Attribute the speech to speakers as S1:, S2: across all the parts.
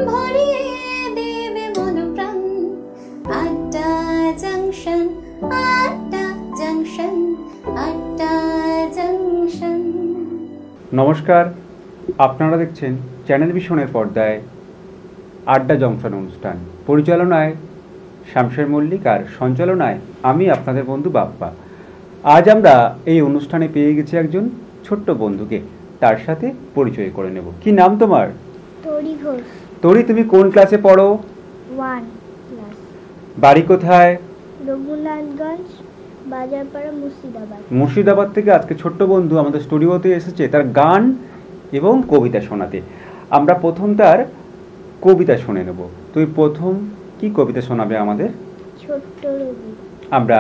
S1: ভরিয়ে দেবে মন প্রাণ। আড্ডা জাংশন, আড্ডা জাংশন, আড্ডা জাংশন।
S2: নমস্কার, আপনারা দেখছেন চ্যানেল ভিশনের পর্দায় আড্ডা জংশন অনুষ্ঠান। পরিচালনায় শামশের মল্লিক আর সঞ্চালনায় আমি আপনাদের বন্ধু বাপ্পা। আজ আমরা এই অনুষ্ঠানে পেয়ে গেছি একজন ছোট্ট বন্ধুকে, তার সাথে পরিচয় করে নেব। কি নাম তোমার?
S3: তরি ঘোষ।
S2: তরি, তুমি কোন ক্লাসে পড়ো?
S3: 1 ক্লাস।
S2: বাড়ি কোথায়?
S3: রঘুনাথগঞ্জ, বাজারপাড়া, মুর্শিদাবাদ।
S2: মুর্শিদাবাদ থেকে আজকে ছোট্ট বন্ধু আমাদের স্টুডিওতে এসেছে তার গান এবং কবিতা শোনাতে। আমরা প্রথম তার কবিতা শুনে নেব। তুই প্রথম কি কবিতা শোনাবে আমাদের?
S3: ছোট্ট রবি।
S2: আমরা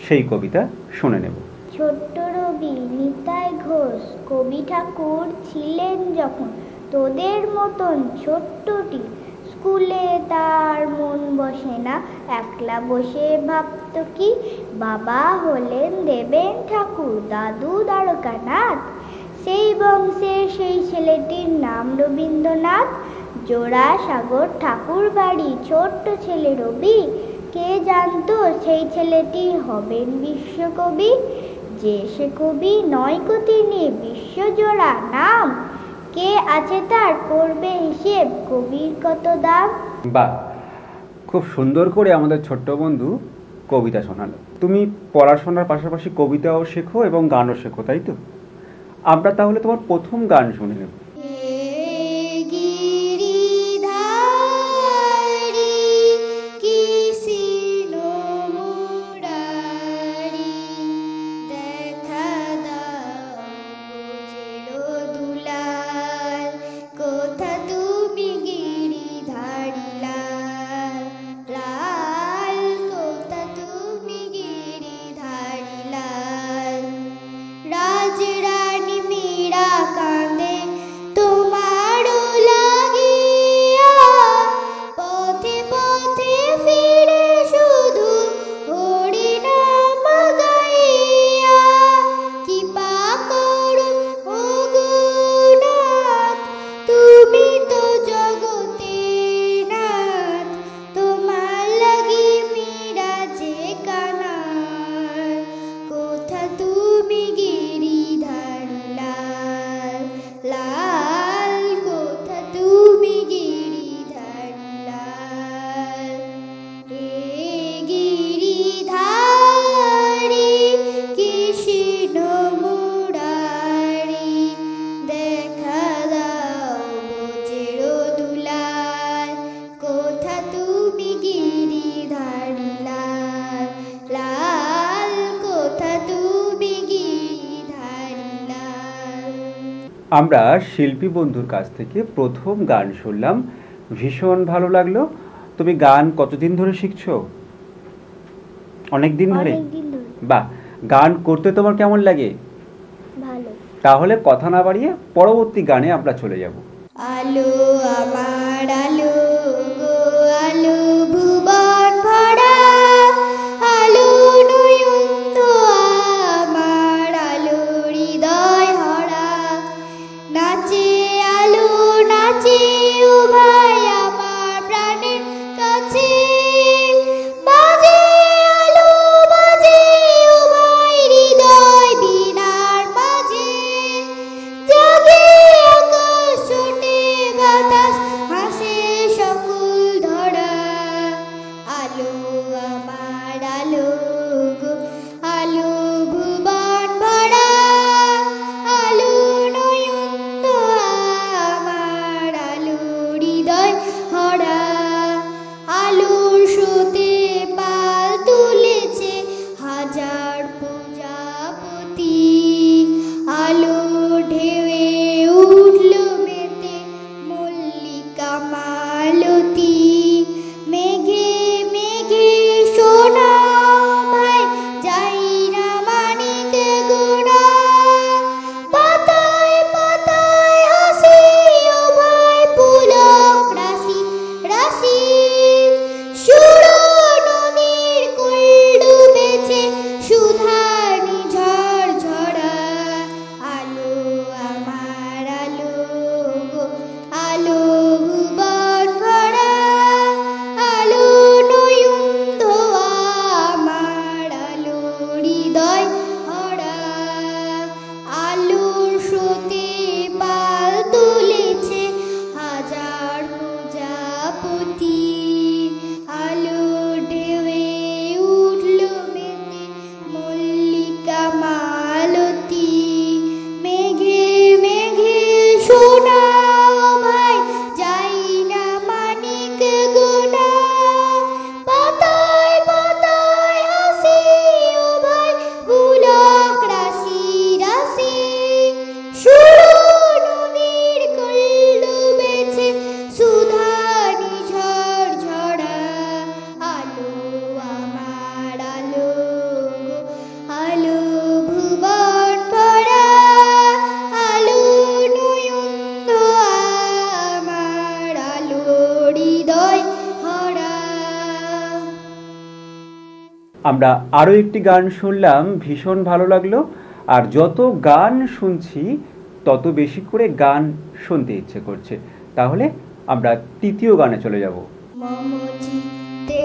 S2: সেই কবিতা শুনে নেব।
S3: ছোট্ট রবি নিতাই ঘোষ কবি ঠাকুর ছিলেন যখন তোদের মতন ছোট্টটি স্কুলে তার মন বসে না, একলা বসে ভাবত কি বাবা হলেন দেবেন ঠাকুর, দাদু দ্বারকানাথ। সেই বংশের সেই ছেলেটির নাম রবীন্দ্রনাথ। জোড়াসাগর ঠাকুর বাড়ি, ছোট্ট ছেলে রবি। কে জানতো সেই ছেলেটি হবেন বিশ্বকবি? যে সে কবি নয় কো তিনি, বিশ্বজোড়া নাম। কে আছে তার করবে হিসেব, কবির কত দাম।
S2: বাহ, খুব সুন্দর করে আমাদের ছোট্ট বন্ধু কবিতা শোনালো। তুমি পড়াশোনার পাশাপাশি কবিতাও শেখো এবং গানও শেখো, তাই তো? আমরা তাহলে তোমার প্রথম গান শুনে নেব। আমরা শিল্পী বন্ধুর কাছ থেকে প্রথম গান শুনলাম, ভীষণ ভালো লাগলো। তুমি গান কতদিন ধরে শিখছো? অনেক দিন ধরে? বাহ, গান করতে তোমার কেমন লাগে?
S3: ভালো।
S2: তাহলে কথা না বাড়িয়ে পরবর্তী গানে আমরা চলে যাব।
S3: আলো আমার আলো গো আলো, ভুবন ভরা আলো, নয়ন আমার আলো, হৃদয় হরা। নাচে আলো নাচে ও ভাই আমার প্রাণের কাছে, বাজে আলো বাজে ও ভাই হৃদয় দিনার মাঝে। জাগে আকাশ ছোটে বাতাস হাসে সকল ধরা, আলো আমার আলো গো আলো, ভুবন ভরা আলো, নয়ন আমার আলো, হৃদয়
S2: আমরা আরও একটি গান শুনলাম, ভীষণ ভালো লাগলো। আর যত গান শুনছি তত বেশি করে গান শুনতে ইচ্ছে করছে। তাহলে আমরা তৃতীয় গানে চলে যাব।
S3: মম চিত্তে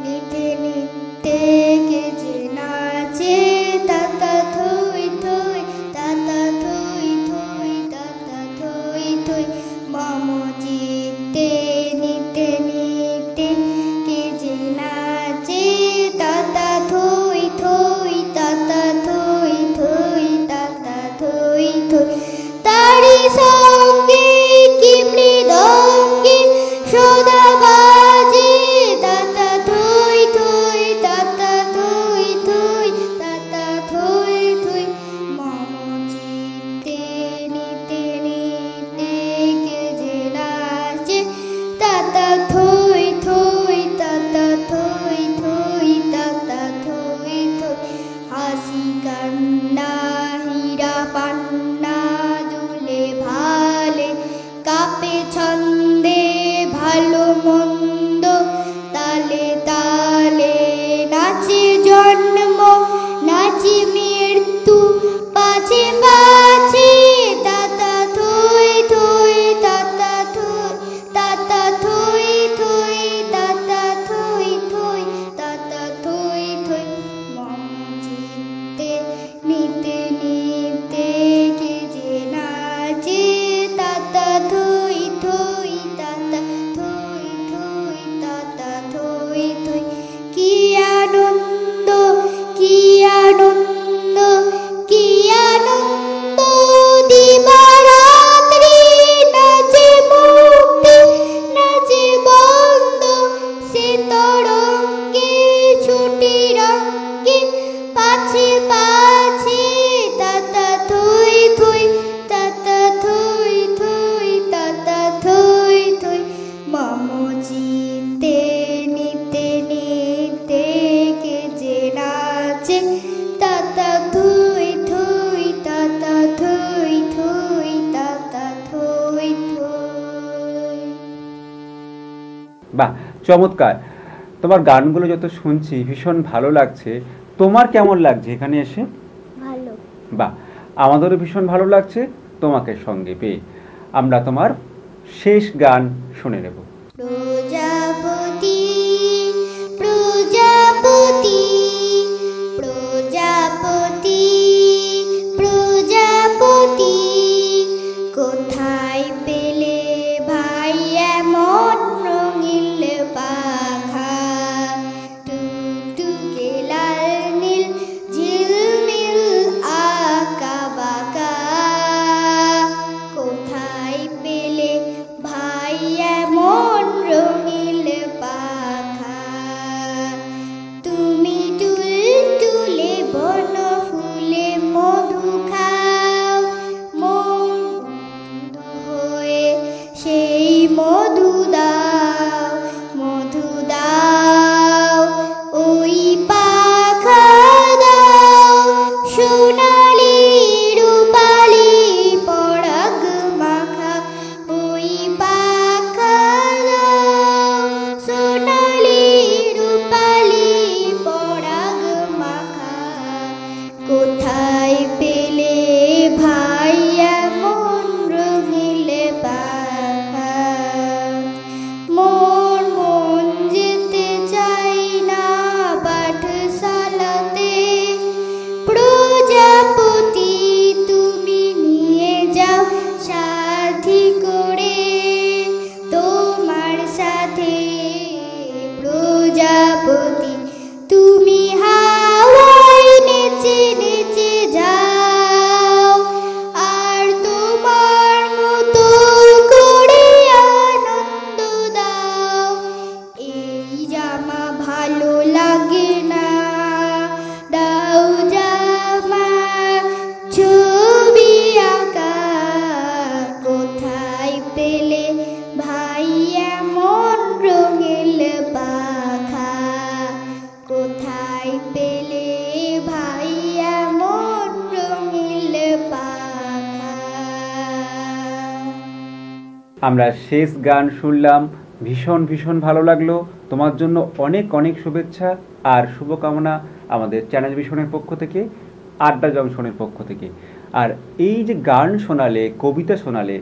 S3: নিতে নিতে কে যে নাচে তাতা থই থই তাতা থই থই তাতা থই থই। মম চিত্তে নিতে নিতে কে যে নাচে তাতা থই থই তাতা থই থই তাতা থই থই। তারি সঙ্গে কি মৃদঙ্গে সদা বাজে তাতা থই থই তাতা থই থই তাতা থই থই। মম চিত্তে নিতে নিতে কে যে নাচে তাতা থই থই তাতা থই থই তাতা থই থই। হাসি কান্না হীরা পান্না দুলে ভালে কাপে ছন্দে ভালো মন্দ তালে তালে নাচে জন্ম নাচে মৃত্যু পাছে পাছে তাতা থই থই তাতা থই তাতা থই থই তাতা থই থই তাতা থই থই। মম চিত্তে নিতে নিতে কে যে নাচে তাতা থই থই তাতা থই থই তাতা থই থই। কি আনন্দ কি আনন্দ কি আনন্দ দিবারাত্রি নাচে মুক্তি নাচে বন্ধ সে তরঙ্গে ছুটি রঙ্গে পাছে পাছে তাতা থই থই তাতা থই থই তাতা থই থই। মম চিত্তে নিতে নিতে কে যে নাচে তাতা থই থই তাতা থই থই তাতা থই থই।
S2: বাহ, চমৎকার! তোমার গানগুলো যত শুনছি ভীষণ ভালো লাগছে। তোমার কেমন লাগছে এখানে এসে?
S3: ভালো।
S2: বাহ, আমাদেরও ভীষণ ভালো লাগছে তোমাকে সঙ্গে পেয়ে। আমরা তোমার শেষ গান শুনে নেব।
S3: প্রজাপতি প্রজাপতি প্রজাপতি প্রজাপতি কোথায় পেলে ভাই এমন রঙিন পাখা টুকটুকে লাল নীল ঝিলমিল আঁকা বাঁকা। কোথায় পেলে ভাই এমন রঙিন পাখা। তুমি তুলতুলে বন ফুলে মধু খাও মন বন্ধু হয়ে সেই মধু দাও মধু দাও ওই পাখা দাও সোনালি রূপালি পরাগ মাখা। ওই পাখা দাও সোনালি রূপালি পরাগ মাখা। কোথায় পেলে ভাই এমন রঙিন পাখা। মন মন যেতে চাই না পাঠশালাতে প্রজাপতি তুমি নিয়ে যাও সাথী করে তোমার সাথে। প্রজাপতি তুমি হাওয়ায় নেচে নেচে যাও আর তোমার মতো করে আনন্দ দাও। এই জামা ভালো লাগে না দাও জামা ছবি আঁকা। কোথায় পেলে ভাই এমন রঙিন পাখা। কোথায় পেলে ভাই এমন রঙিন পাখা।
S2: আমরা শেষ গান শুনলাম, ভীষণ ভীষণ ভালো লাগলো। তোমার জন্য অনেক অনেক শুভেচ্ছা, আর শুভকামনা আমাদের চ্যানেল ভিশনের পক্ষ থেকে, আড্ডা জংশনের পক্ষ থেকে। আর এই যে গান শোনালে, কবিতা শোনালে,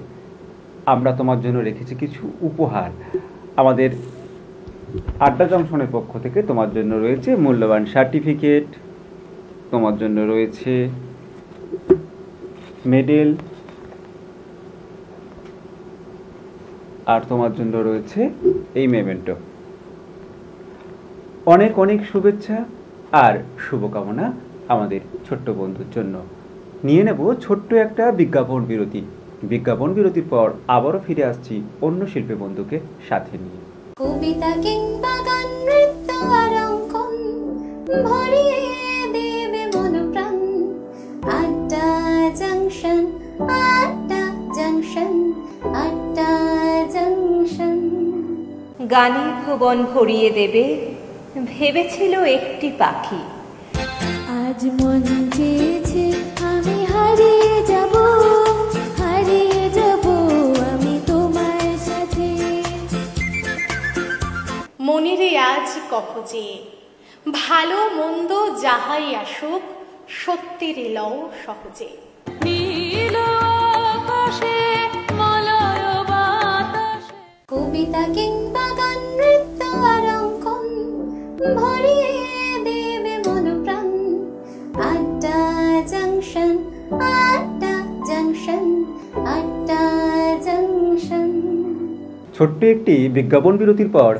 S2: আমরা তোমার জন্য রেখেছি কিছু উপহার। আমাদের আড্ডা জংশনের পক্ষ থেকে তোমার জন্য রয়েছে মূল্যবান সার্টিফিকেট, তোমার জন্য রয়েছে মেডেল, আর তোমার জন্য রয়েছে এই মেমেন্টো। অনেক অনেক শুভেচ্ছা আর শুভকামনা আমাদের ছোট্ট বন্ধুর জন্য। নিয়ে নেব ছোট্ট একটা বিজ্ঞাপন বিরতি। বিজ্ঞাপন বিরতির পর আবারও ফিরে আসছি অন্য শিল্পী বন্ধুকে সাথে নিয়ে।
S1: কবিতা কিংবা গান, নৃত্য আর অঙ্কন ভরিয়ে দেবে মন প্রাণ। আড্ডা জংশন, আড্ডা জংশন, আড্ডা জংশন।
S4: গানে ভুবন ভরিয়ে দেবে ভেবেছিল একটি পাখি।
S1: আজ মন চেয়েছে আমি হারিয়ে যাব, হারিয়ে যাব আমি তোমার সাথে।
S5: মনিরে আজ কহ যে ভালো মন্দ যাহাই আসুক, সত্যের লও সহজে।
S1: কবিতা কিংবা গান, নৃত্য আর অঙ্কন ভরিয়ে দেবে মন প্রাণ। আড্ডা জংশন, আড্ডা জংশন, আড্ডা জংশন।
S2: ছোট্ট একটি বিজ্ঞাপন বিরতির পর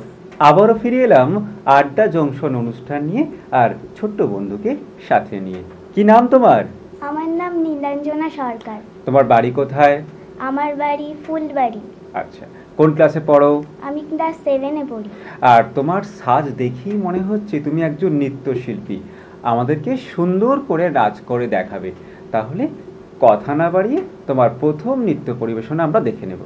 S2: আবারও ফিরে এলাম আড্ডা জংশন অনুষ্ঠান নিয়ে আর ছোট্ট বন্ধুকে সাথে নিয়ে। কি নাম তোমার?
S3: আমার নাম নীলাঞ্জনা সরকার।
S2: তোমার বাড়ি কোথায়?
S3: আমার বাড়ি ফুলবাড়ি।
S2: আচ্ছা, কোন ক্লাসে পড়ো?
S3: আমি ক্লাস 7-এ পড়ি।
S2: আর তোমার সাজ দেখেই মনে হচ্ছে তুমি একজন নৃত্যশিল্পী, আমাদেরকে সুন্দর করে নাচ করে দেখাবে। তাহলে কথা না বাড়িয়ে তোমার প্রথম নৃত্য পরিবেশনা আমরা দেখে নেব।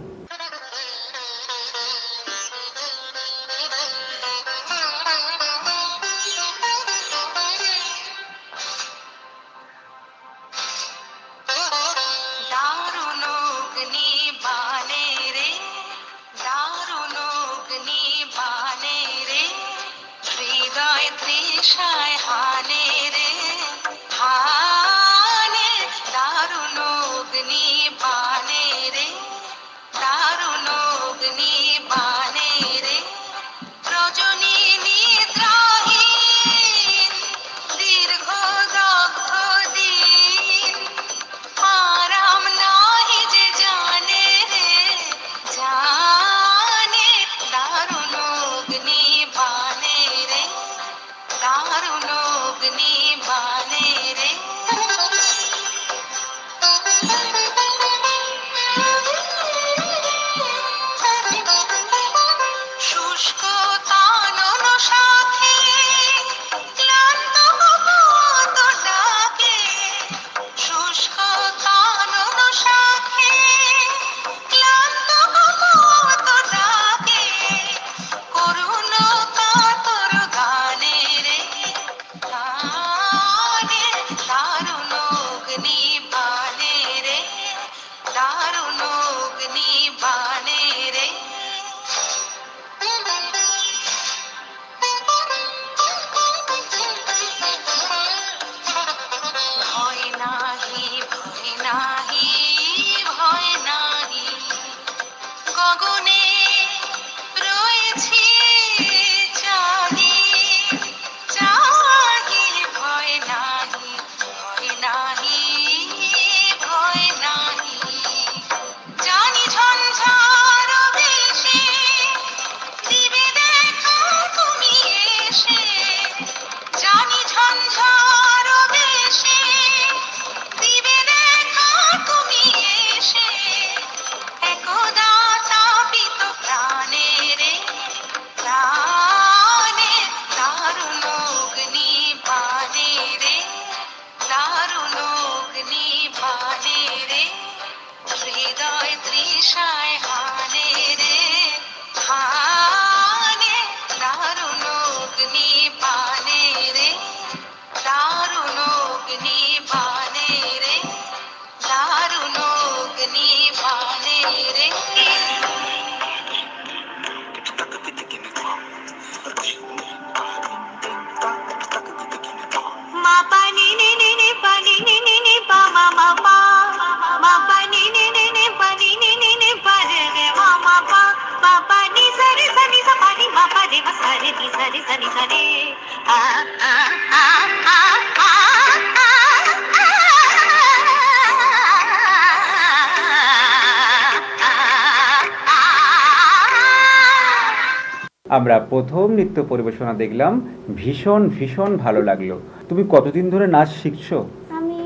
S2: আমরা প্রথম নৃত্য পরিবেশনা দেখলাম, ভীষণ ভীষণ ভালো লাগলো। তুমি কতদিন ধরে নাচ শিখছো?
S3: আমি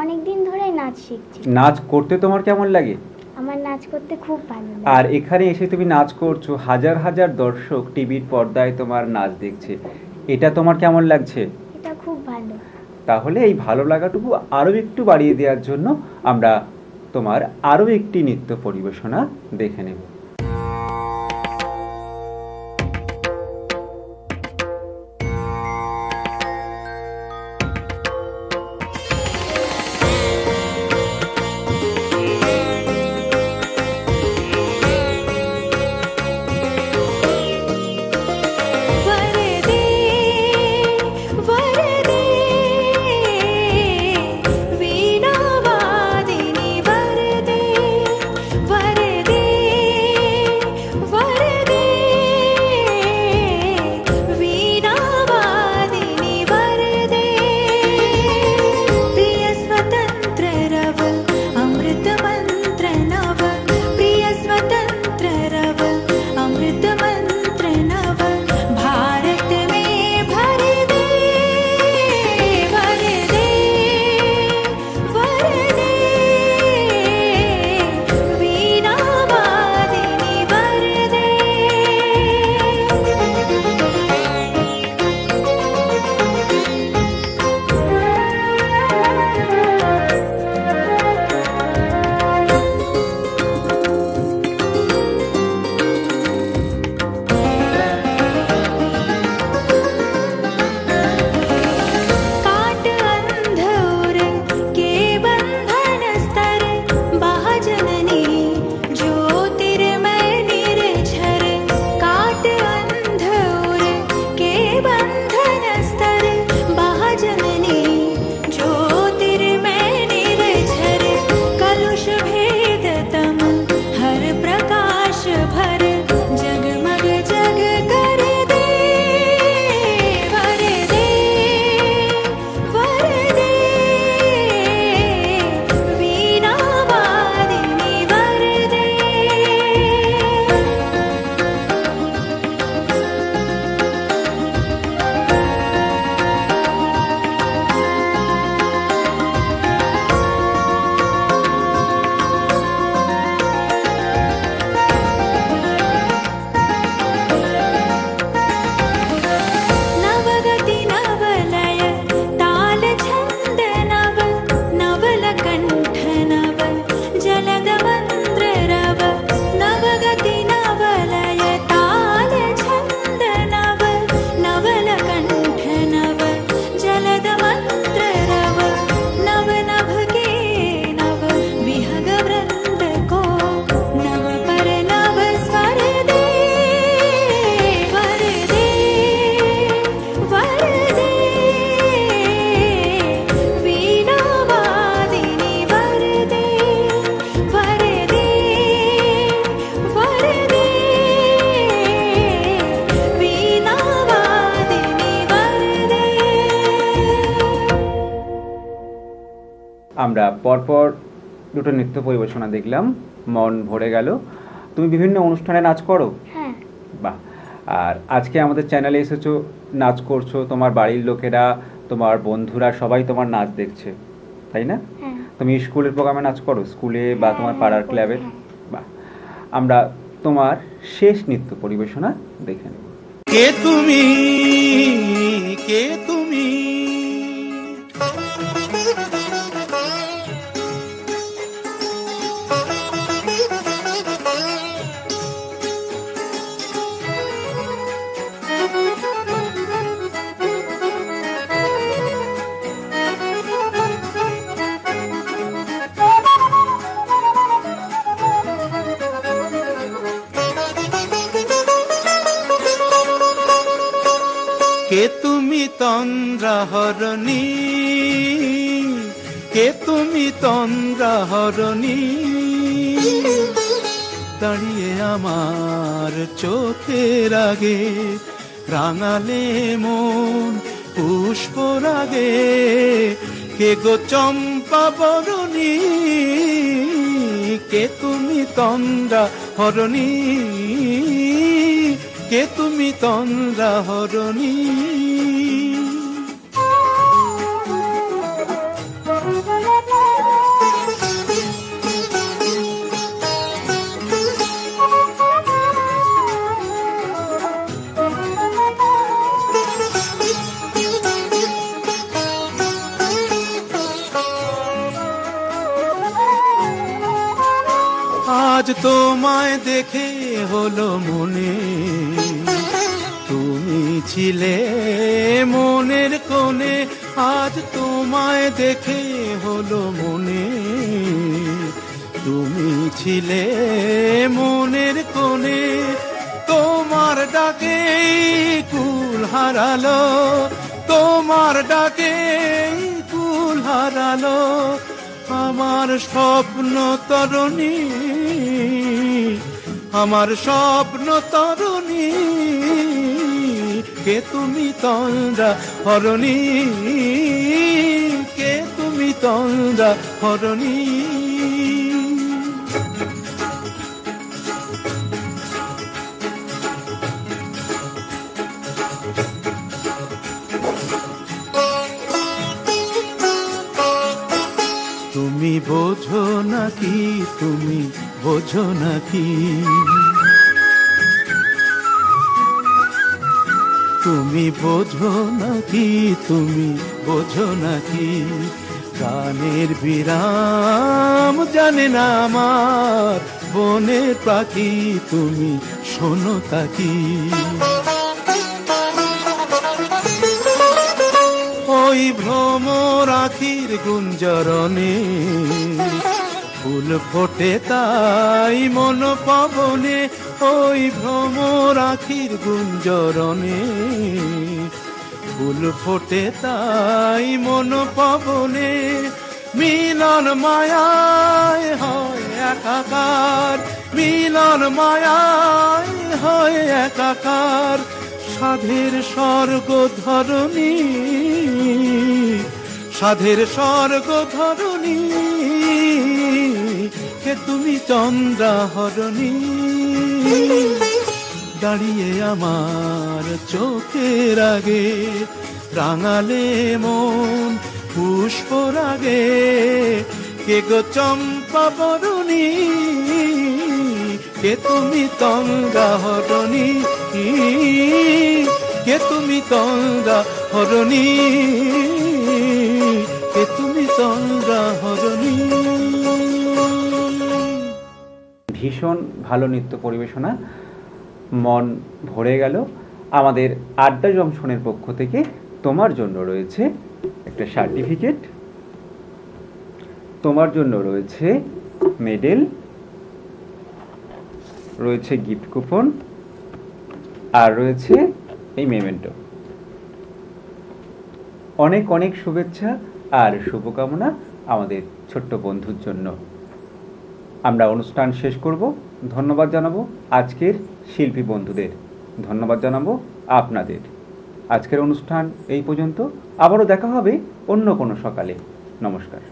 S3: অনেক দিন ধরেই নাচ শিখছি।
S2: নাচ করতে তোমার কেমন লাগে?
S3: আমার নাচ করতে খুব ভালো লাগে।
S2: আর এখানে এসে তুমি নাচ করছো, হাজার হাজার দর্শক টিভির পর্দায় তোমার নাচ দেখছে, এটা তোমার কেমন লাগছে?
S3: এটা খুব ভালো।
S2: তাহলে এই ভালো লাগাটুকু আরও একটু বাড়িয়ে দেওয়ার জন্য আমরা তোমার আরও একটি নৃত্য পরিবেশনা দেখে নেব। আমরা পরপর দুটো নৃত্য পরিবেশনা দেখলাম, মন ভরে গেল। তুমি বিভিন্ন অনুষ্ঠানে নাচ করো?
S3: হ্যাঁ।
S2: বাহ। আর আজকে আমাদের চ্যানেলে এসেছো, নাচ করছো, তোমার বাড়ির লোকেরা, তোমার বন্ধুরা সবাই তোমার নাচ দেখছে, তাই না?
S3: হ্যাঁ।
S2: তুমি স্কুলের প্রোগ্রামে নাচ করো, স্কুলে বা তোমার
S3: হ্যাঁ,
S2: পাড়ার
S3: করি,
S2: ক্লাবে?
S3: হ্যাঁ।
S2: বাহ। আমরা তোমার শেষ নৃত্য পরিবেশনা দেখে নেব।
S6: কে তুমি, কে তুমি, কে তুমি তন্দ্রাহরণী, কে তুমি তন্দ্রাহরণী, দাঁড়িয়ে আমার চোখের আগে রাঙালে মন পুষ্পরাগে, কে গো চম্পা বরণী, কে তুমি তন্দ্রা হরণী, কে তুমি তন্দ্রা হরণী। আজ তোমায় দেখে হলো মনে, তুমি ছিলে মনের কোণে। আজ তোমায় দেখে হলো মনে, তুমি ছিলে মনের কোণে। তোমার ডাকে কুল হারালো, তোমার ডাকে কুল হারালো আমার স্বপ্ন তরণী, আমার স্বপ্ন তরণী। কে তুমি তন্দ্রা হরণী, কে তুমি তন্দ্রা হরণী। তুমি বোঝো নাকি, তুমি বোঝো নাকি, তুমি বোঝো নাকি, তুমি বোঝো নাকি। গানের বিরাম জানে না আমার বনের পাখি, তুমি শোনো তাকি। ওই ভ্রমর আখির গুঞ্জরণে ফুল ফোটে তাই মন পবনে। ওই ভ্রমর আখির গুঞ্জরণে ফুল ফোটে তাই মন পবনে। মিলন মায়ায় হয় একাকার, মিলন মায়ায় হয় একাকার। সাধের স্বর্গ ধরণী, সাধের স্বর্গ ধরণী। কে তুমি চন্দ্রা হরণী, দাঁড়িয়ে আমার চোখের আগে। রাঙালে মন পুষ্পরাগে, কে গো চম্পা বরণী, কে তুমি তন্দ্রা হরণী, কে তুমি তন্দ্রা হরণী, কে তুমি তন্দ্রা হরণী।
S2: ভীষণ ভালো নৃত্য পরিবেশনা, মন ভরে গেল। আমাদের আড্ডা জংশনের পক্ষ থেকে তোমার জন্য রয়েছে একটা সার্টিফিকেট, তোমার জন্য রয়েছে মেডেল, রয়েছে গিফট কুপন, আর রয়েছে এই মেমেন্টো। অনেক অনেক শুভেচ্ছা আর শুভকামনা আমাদের ছোট্ট বন্ধুর জন্য। আমরা অনুষ্ঠান শেষ করব। ধন্যবাদ জানাবো আজকের শিল্পী বন্ধুদের, ধন্যবাদ জানাবো আপনাদের। আজকের অনুষ্ঠান এই পর্যন্ত, আবারও দেখা হবে অন্য কোনো সকালে। নমস্কার।